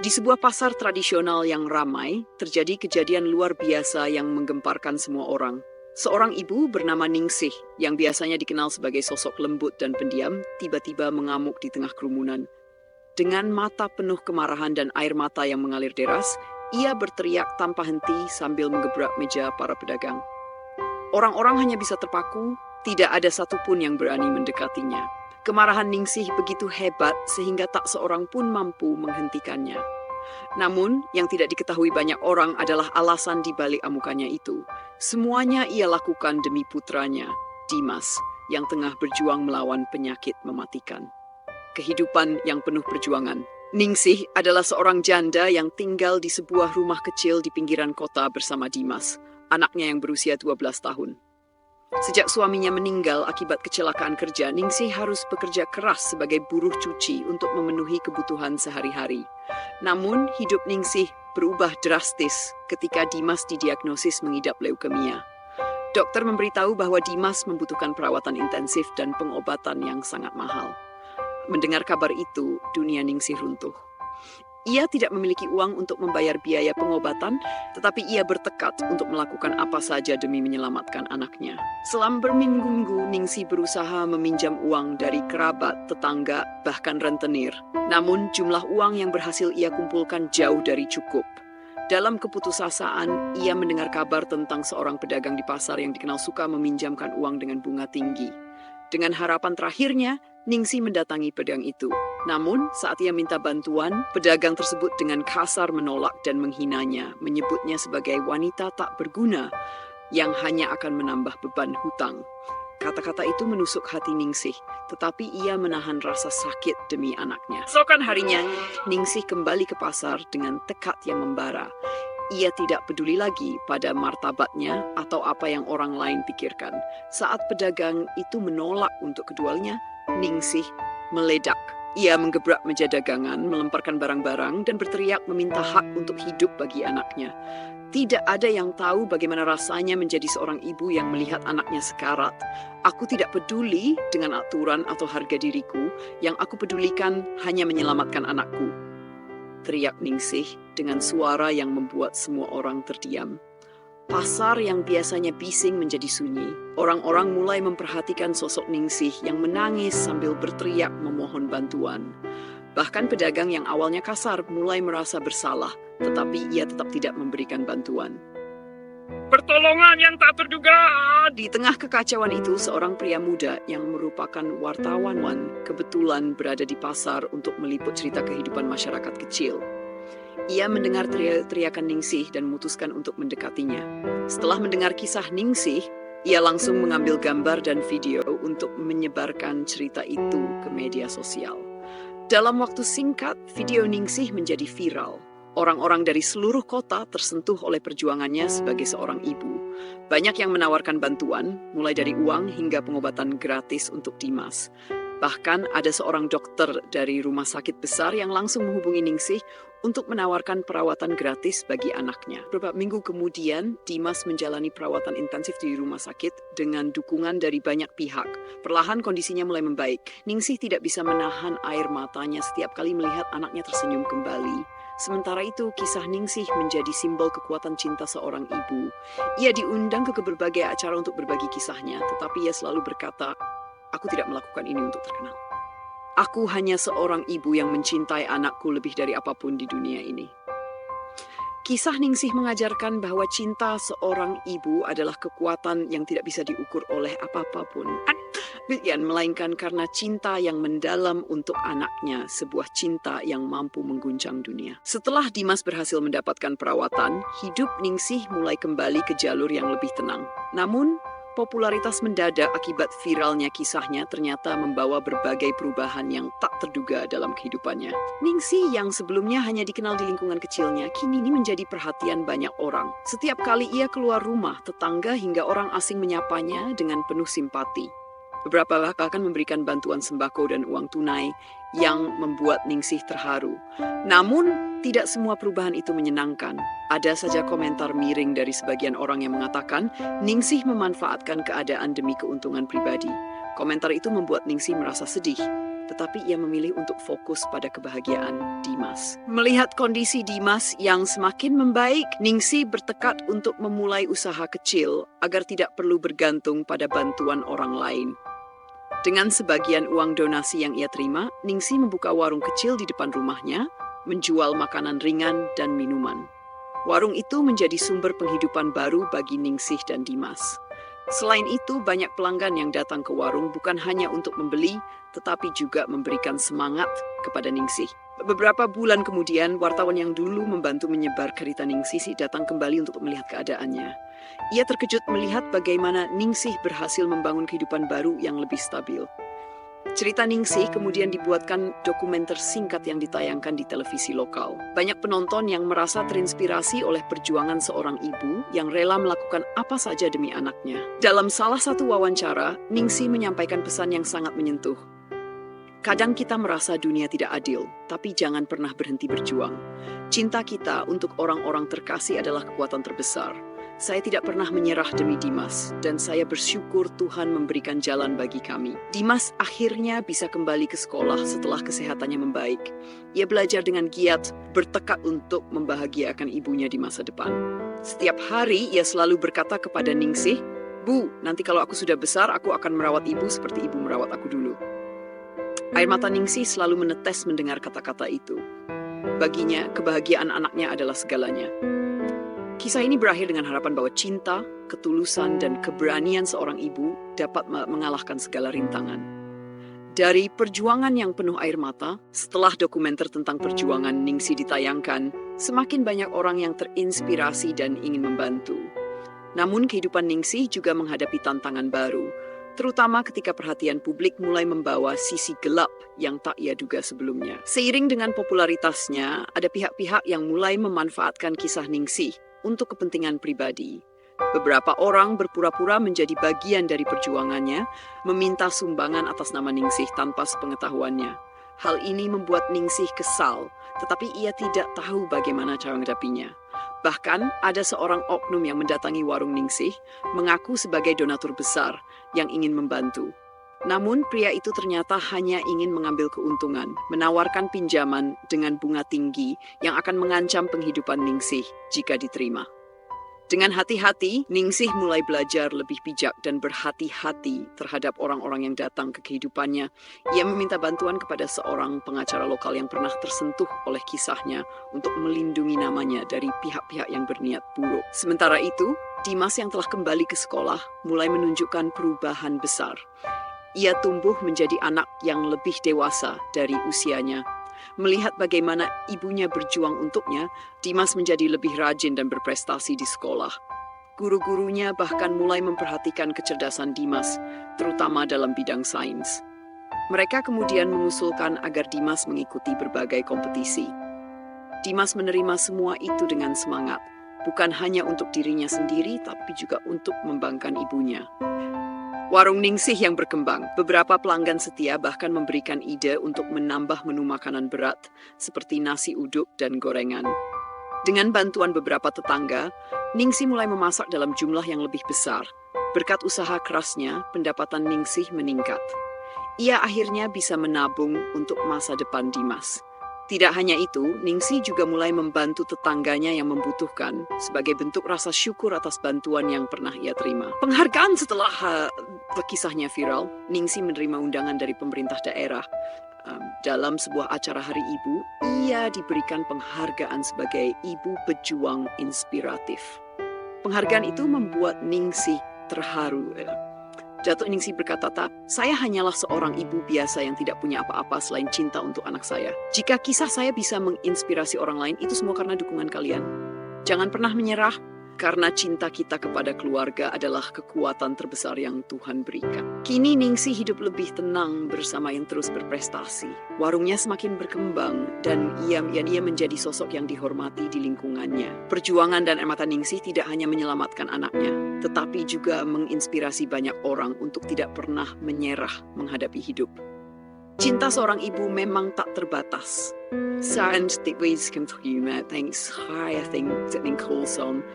Di sebuah pasar tradisional yang ramai, terjadi kejadian luar biasa yang menggemparkan semua orang. Seorang ibu bernama Ningsih, yang biasanya dikenal sebagai sosok lembut dan pendiam, tiba-tiba mengamuk di tengah kerumunan. Dengan mata penuh kemarahan dan air mata yang mengalir deras, ia berteriak tanpa henti sambil menggebrak meja para pedagang. Orang-orang hanya bisa terpaku, tidak ada satupun yang berani mendekatinya. Kemarahan Ningsih begitu hebat sehingga tak seorang pun mampu menghentikannya. Namun, yang tidak diketahui banyak orang adalah alasan di balik amukannya itu. Semuanya ia lakukan demi putranya, Dimas, yang tengah berjuang melawan penyakit mematikan. Kehidupan yang penuh perjuangan. Ningsih adalah seorang janda yang tinggal di sebuah rumah kecil di pinggiran kota bersama Dimas, anaknya yang berusia 12 tahun. Sejak suaminya meninggal akibat kecelakaan kerja, Ningsih harus bekerja keras sebagai buruh cuci untuk memenuhi kebutuhan sehari-hari. Namun, hidup Ningsih berubah drastis ketika Dimas didiagnosis mengidap leukemia. Dokter memberitahu bahwa Dimas membutuhkan perawatan intensif dan pengobatan yang sangat mahal. Mendengar kabar itu, dunia Ningsih runtuh. Ia tidak memiliki uang untuk membayar biaya pengobatan, tetapi ia bertekad untuk melakukan apa saja demi menyelamatkan anaknya. Selama berminggu-minggu, Ningsih berusaha meminjam uang dari kerabat, tetangga, bahkan rentenir. Namun, jumlah uang yang berhasil ia kumpulkan jauh dari cukup. Dalam keputusasaan, ia mendengar kabar tentang seorang pedagang di pasar yang dikenal suka meminjamkan uang dengan bunga tinggi. Dengan harapan terakhirnya, Ningsih mendatangi pedagang itu. Namun, saat ia minta bantuan, pedagang tersebut dengan kasar menolak dan menghinanya, menyebutnya sebagai wanita tak berguna yang hanya akan menambah beban hutang. Kata-kata itu menusuk hati Ningsih, tetapi ia menahan rasa sakit demi anaknya. Esokan harinya, Ningsih kembali ke pasar dengan tekad yang membara. Ia tidak peduli lagi pada martabatnya atau apa yang orang lain pikirkan. Saat pedagang itu menolak untuk keduanya, Ningsih meledak. Ia menggebrak meja dagangan, melemparkan barang-barang, dan berteriak meminta hak untuk hidup bagi anaknya. Tidak ada yang tahu bagaimana rasanya menjadi seorang ibu yang melihat anaknya sekarat. Aku tidak peduli dengan aturan atau harga diriku, yang aku pedulikan hanya menyelamatkan anakku. Teriak Ningsih dengan suara yang membuat semua orang terdiam. Pasar yang biasanya bising menjadi sunyi. Orang-orang mulai memperhatikan sosok Ningsih yang menangis sambil berteriak memohon bantuan. Bahkan pedagang yang awalnya kasar mulai merasa bersalah, tetapi ia tetap tidak memberikan bantuan. Pertolongan yang tak terduga! Di tengah kekacauan itu, seorang pria muda yang merupakan wartawan kebetulan berada di pasar untuk meliput cerita kehidupan masyarakat kecil. Ia mendengar teriakan Ningsih dan memutuskan untuk mendekatinya. Setelah mendengar kisah Ningsih, ia langsung mengambil gambar dan video untuk menyebarkan cerita itu ke media sosial. Dalam waktu singkat, video Ningsih menjadi viral. Orang-orang dari seluruh kota tersentuh oleh perjuangannya sebagai seorang ibu. Banyak yang menawarkan bantuan, mulai dari uang hingga pengobatan gratis untuk Dimas. Bahkan ada seorang dokter dari rumah sakit besar yang langsung menghubungi Ningsih untuk menawarkan perawatan gratis bagi anaknya. Beberapa minggu kemudian, Dimas menjalani perawatan intensif di rumah sakit dengan dukungan dari banyak pihak. Perlahan kondisinya mulai membaik. Ningsih tidak bisa menahan air matanya setiap kali melihat anaknya tersenyum kembali. Sementara itu, kisah Ningsih menjadi simbol kekuatan cinta seorang ibu. Ia diundang ke berbagai acara untuk berbagi kisahnya, tetapi ia selalu berkata, "Aku tidak melakukan ini untuk terkenal. Aku hanya seorang ibu yang mencintai anakku lebih dari apapun di dunia ini." Kisah Ningsih mengajarkan bahwa cinta seorang ibu adalah kekuatan yang tidak bisa diukur oleh apapun, melainkan karena cinta yang mendalam untuk anaknya, sebuah cinta yang mampu mengguncang dunia. Setelah Dimas berhasil mendapatkan perawatan, hidup Ningsih mulai kembali ke jalur yang lebih tenang. Namun, popularitas mendadak akibat viralnya kisahnya ternyata membawa berbagai perubahan yang tak terduga dalam kehidupannya. Ningsih yang sebelumnya hanya dikenal di lingkungan kecilnya, kini ini menjadi perhatian banyak orang. Setiap kali ia keluar rumah, tetangga hingga orang asing menyapanya dengan penuh simpati. Beberapa bahkan memberikan bantuan sembako dan uang tunai yang membuat Ningsih terharu. Namun, tidak semua perubahan itu menyenangkan. Ada saja komentar miring dari sebagian orang yang mengatakan Ningsih memanfaatkan keadaan demi keuntungan pribadi. Komentar itu membuat Ningsih merasa sedih. tetapi ia memilih untuk fokus pada kebahagiaan Dimas. Melihat kondisi Dimas yang semakin membaik, Ningsih bertekad untuk memulai usaha kecil agar tidak perlu bergantung pada bantuan orang lain. Dengan sebagian uang donasi yang ia terima, Ningsih membuka warung kecil di depan rumahnya, menjual makanan ringan dan minuman. Warung itu menjadi sumber penghidupan baru bagi Ningsih dan Dimas. Selain itu, banyak pelanggan yang datang ke warung bukan hanya untuk membeli, tetapi juga memberikan semangat kepada Ningsih. Beberapa bulan kemudian, wartawan yang dulu membantu menyebar cerita Ningsih datang kembali untuk melihat keadaannya. Ia terkejut melihat bagaimana Ningsih berhasil membangun kehidupan baru yang lebih stabil. Cerita Ningsih kemudian dibuatkan dokumenter singkat yang ditayangkan di televisi lokal. Banyak penonton yang merasa terinspirasi oleh perjuangan seorang ibu yang rela melakukan apa saja demi anaknya. Dalam salah satu wawancara, Ningsih menyampaikan pesan yang sangat menyentuh. Kadang kita merasa dunia tidak adil, tapi jangan pernah berhenti berjuang. Cinta kita untuk orang-orang terkasih adalah kekuatan terbesar. Saya tidak pernah menyerah demi Dimas, dan saya bersyukur Tuhan memberikan jalan bagi kami. Dimas akhirnya bisa kembali ke sekolah setelah kesehatannya membaik. Ia belajar dengan giat, bertekad untuk membahagiakan ibunya di masa depan. Setiap hari ia selalu berkata kepada Ningsih, "Bu, nanti kalau aku sudah besar, aku akan merawat ibu seperti ibu merawat aku dulu." Air mata Ningsih selalu menetes mendengar kata-kata itu. Baginya, kebahagiaan anaknya adalah segalanya. Kisah ini berakhir dengan harapan bahwa cinta, ketulusan, dan keberanian seorang ibu dapat mengalahkan segala rintangan. Dari perjuangan yang penuh air mata, setelah dokumenter tentang perjuangan Ningsih ditayangkan, semakin banyak orang yang terinspirasi dan ingin membantu. Namun kehidupan Ningsih juga menghadapi tantangan baru, terutama ketika perhatian publik mulai membawa sisi gelap yang tak ia duga sebelumnya. Seiring dengan popularitasnya, ada pihak-pihak yang mulai memanfaatkan kisah Ningsih untuk kepentingan pribadi. Beberapa orang berpura-pura menjadi bagian dari perjuangannya, meminta sumbangan atas nama Ningsih tanpa sepengetahuannya. Hal ini membuat Ningsih kesal, tetapi ia tidak tahu bagaimana cara menghadapinya. Bahkan, ada seorang oknum yang mendatangi warung Ningsih, mengaku sebagai donatur besar yang ingin membantu. Namun, pria itu ternyata hanya ingin mengambil keuntungan, menawarkan pinjaman dengan bunga tinggi yang akan mengancam penghidupan Ningsih jika diterima. Dengan hati-hati, Ningsih mulai belajar lebih bijak dan berhati-hati terhadap orang-orang yang datang ke kehidupannya. Ia meminta bantuan kepada seorang pengacara lokal yang pernah tersentuh oleh kisahnya untuk melindungi namanya dari pihak-pihak yang berniat buruk. Sementara itu, Dimas yang telah kembali ke sekolah mulai menunjukkan perubahan besar. Ia tumbuh menjadi anak yang lebih dewasa dari usianya. Melihat bagaimana ibunya berjuang untuknya, Dimas menjadi lebih rajin dan berprestasi di sekolah. Guru-gurunya bahkan mulai memperhatikan kecerdasan Dimas, terutama dalam bidang sains. Mereka kemudian mengusulkan agar Dimas mengikuti berbagai kompetisi. Dimas menerima semua itu dengan semangat, bukan hanya untuk dirinya sendiri, tapi juga untuk membanggakan ibunya. Warung Ningsih yang berkembang, beberapa pelanggan setia bahkan memberikan ide untuk menambah menu makanan berat seperti nasi uduk dan gorengan. Dengan bantuan beberapa tetangga, Ningsih mulai memasak dalam jumlah yang lebih besar. Berkat usaha kerasnya, pendapatan Ningsih meningkat. Ia akhirnya bisa menabung untuk masa depan Dimas. Tidak hanya itu, Ningsih juga mulai membantu tetangganya yang membutuhkan sebagai bentuk rasa syukur atas bantuan yang pernah ia terima. Penghargaan setelah kisahnya viral, Ningsih menerima undangan dari pemerintah daerah. Dalam sebuah acara Hari Ibu, ia diberikan penghargaan sebagai ibu pejuang inspiratif. Penghargaan itu membuat Ningsih terharu. Ningsih berkata, "Saya hanyalah seorang ibu biasa yang tidak punya apa-apa selain cinta untuk anak saya. Jika kisah saya bisa menginspirasi orang lain, itu semua karena dukungan kalian. Jangan pernah menyerah, karena cinta kita kepada keluarga adalah kekuatan terbesar yang Tuhan berikan." Kini Ningsih hidup lebih tenang bersama yang terus berprestasi. Warungnya semakin berkembang dan ia menjadi sosok yang dihormati di lingkungannya. Perjuangan dan air mata Ningsih tidak hanya menyelamatkan anaknya, tetapi juga menginspirasi banyak orang untuk tidak pernah menyerah menghadapi hidup. Cinta seorang ibu memang tak terbatas. Thanks, I think, that Nicole